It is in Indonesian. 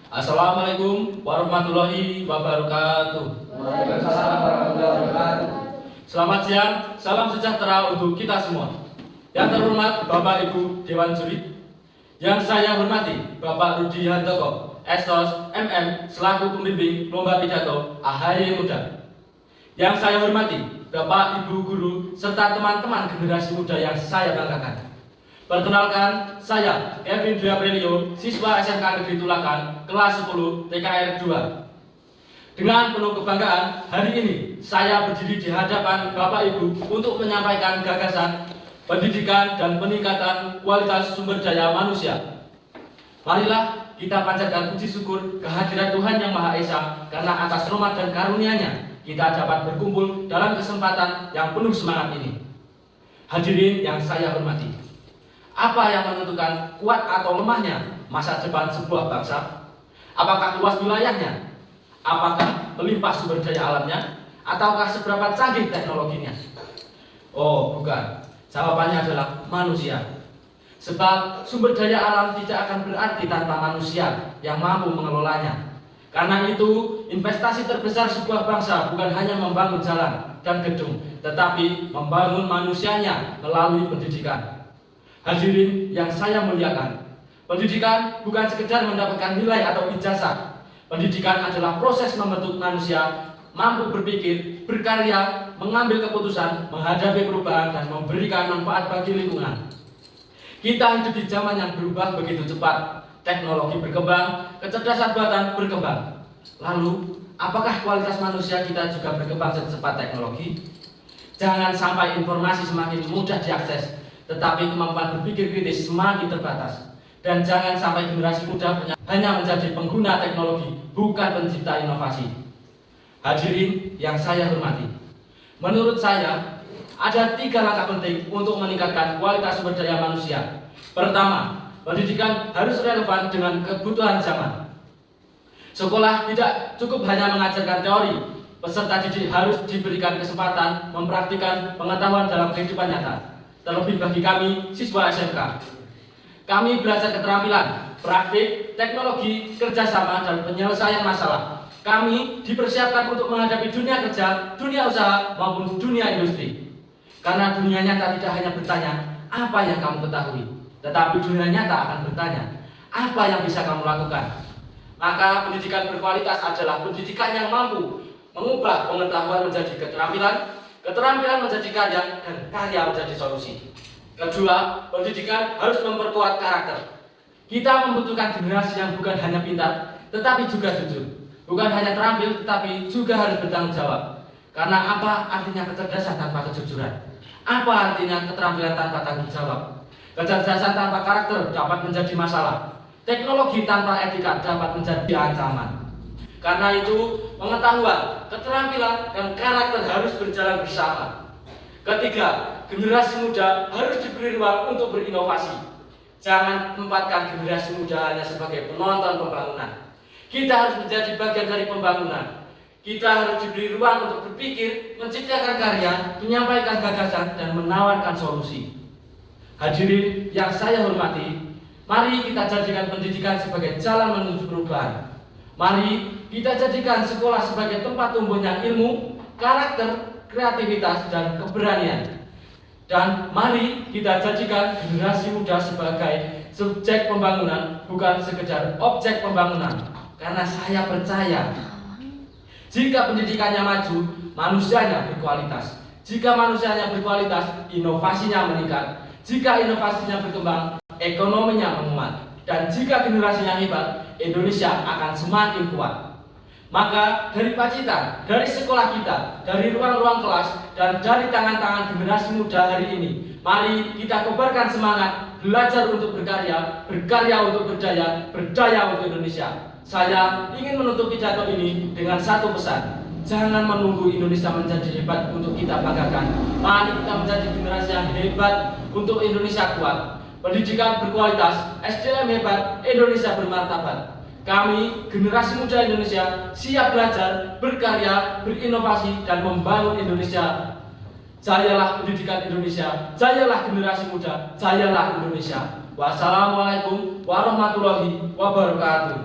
Assalamualaikum warahmatullahi wabarakatuh. Waalaikumsalam warahmatullahi wabarakatuh. Selamat siang, salam sejahtera untuk kita semua. Yang terhormat Bapak Ibu Dewan Juri, yang saya hormati Bapak Rudi Handoko, Estos MM selaku pembimbing lomba pidato AHY Muda. Yang saya hormati Bapak Ibu Guru serta teman-teman generasi muda yang saya banggakan. Perkenalkan, saya Kevin Dwi Aprilio, siswa SMK Negeri Tulakan, kelas 10 TKR 2. Dengan penuh kebanggaan, hari ini saya berdiri di hadapan Bapak Ibu untuk menyampaikan gagasan pendidikan dan peningkatan kualitas sumber daya manusia. Marilah kita panjatkan puji syukur kehadiran Tuhan Yang Maha Esa, karena atas rahmat dan karunia-Nya kita dapat berkumpul dalam kesempatan yang penuh semangat ini. Hadirin yang saya hormati, apa yang menentukan kuat atau lemahnya masa depan sebuah bangsa? Apakah luas wilayahnya? Apakah melimpah sumber daya alamnya? Ataukah seberapa canggih teknologinya? Oh, bukan. Jawabannya adalah manusia. Sebab sumber daya alam tidak akan berarti tanpa manusia yang mampu mengelolanya. Karena itu, investasi terbesar sebuah bangsa bukan hanya membangun jalan dan gedung, tetapi membangun manusianya melalui pendidikan. Hadirin yang saya muliakan, pendidikan bukan sekedar mendapatkan nilai atau ijazah. Pendidikan adalah proses membentuk manusia mampu berpikir, berkarya, mengambil keputusan, menghadapi perubahan, dan memberikan manfaat bagi lingkungan. Kita hidup di zaman yang berubah begitu cepat. Teknologi berkembang, kecerdasan buatan berkembang. Lalu, apakah kualitas manusia kita juga berkembang secepat teknologi? Jangan sampai informasi semakin mudah diakses, tetapi kemampuan berpikir kritis semakin terbatas. Dan jangan sampai generasi muda hanya menjadi pengguna teknologi, bukan pencipta inovasi. Hadirin yang saya hormati, menurut saya ada 3 langkah penting untuk meningkatkan kualitas sumber daya manusia. Pertama, pendidikan harus relevan dengan kebutuhan zaman. Sekolah tidak cukup hanya mengajarkan teori, peserta didik harus diberikan kesempatan mempraktikkan pengetahuan dalam kehidupan nyata. Terlebih bagi kami, siswa SMK. Kami belajar keterampilan, praktik, teknologi, kerjasama, dan penyelesaian masalah. Kami dipersiapkan untuk menghadapi dunia kerja, dunia usaha, maupun dunia industri. Karena dunia nyata tidak hanya bertanya, apa yang kamu ketahui, tetapi dunia nyata akan bertanya, apa yang bisa kamu lakukan. Maka pendidikan berkualitas adalah pendidikan yang mampu mengubah pengetahuan menjadi keterampilan, keterampilan menjadi karya, dan karya menjadi solusi. Kedua, pendidikan harus memperkuat karakter. Kita membutuhkan generasi yang bukan hanya pintar, tetapi juga jujur. Bukan hanya terampil, tetapi juga harus bertanggung jawab. Karena apa artinya kecerdasan tanpa kejujuran? Apa artinya keterampilan tanpa tanggung jawab? Kecerdasan tanpa karakter dapat menjadi masalah. Teknologi tanpa etika dapat menjadi ancaman. Karena itu, pengetahuan, keterampilan, dan karakter harus berjalan bersama. Ketiga, generasi muda harus diberi ruang untuk berinovasi. Jangan tempatkan generasi muda hanya sebagai penonton pembangunan. Kita harus menjadi bagian dari pembangunan. Kita harus diberi ruang untuk berpikir, menciptakan karya, menyampaikan gagasan, dan menawarkan solusi. Hadirin yang saya hormati, mari kita jadikan pendidikan sebagai jalan menuju perubahan. Mari kita jadikan sekolah sebagai tempat tumbuhnya ilmu, karakter, kreativitas, dan keberanian. Dan mari kita jadikan generasi muda sebagai subjek pembangunan, bukan sekedar objek pembangunan. Karena saya percaya, jika pendidikannya maju, manusianya berkualitas. Jika manusianya berkualitas, inovasinya meningkat. Jika inovasinya berkembang, ekonominya menguat. Dan jika generasinya hebat, Indonesia akan semakin kuat. Maka dari Pacitan, dari sekolah kita, dari ruang-ruang kelas, dan dari tangan-tangan generasi muda hari ini, mari kita kobarkan semangat, belajar untuk berkarya, berkarya untuk berdaya, berdaya untuk Indonesia. Saya ingin menutup pidato ini dengan satu pesan. Jangan menunggu Indonesia menjadi hebat untuk kita banggakan. Mari kita menjadi generasi yang hebat untuk Indonesia kuat. Pendidikan berkualitas, SDM hebat, Indonesia bermartabat. Kami, generasi muda Indonesia, siap belajar, berkarya, berinovasi, dan membangun Indonesia. Jayalah pendidikan Indonesia, jayalah generasi muda, jayalah Indonesia. Wassalamualaikum warahmatullahi wabarakatuh.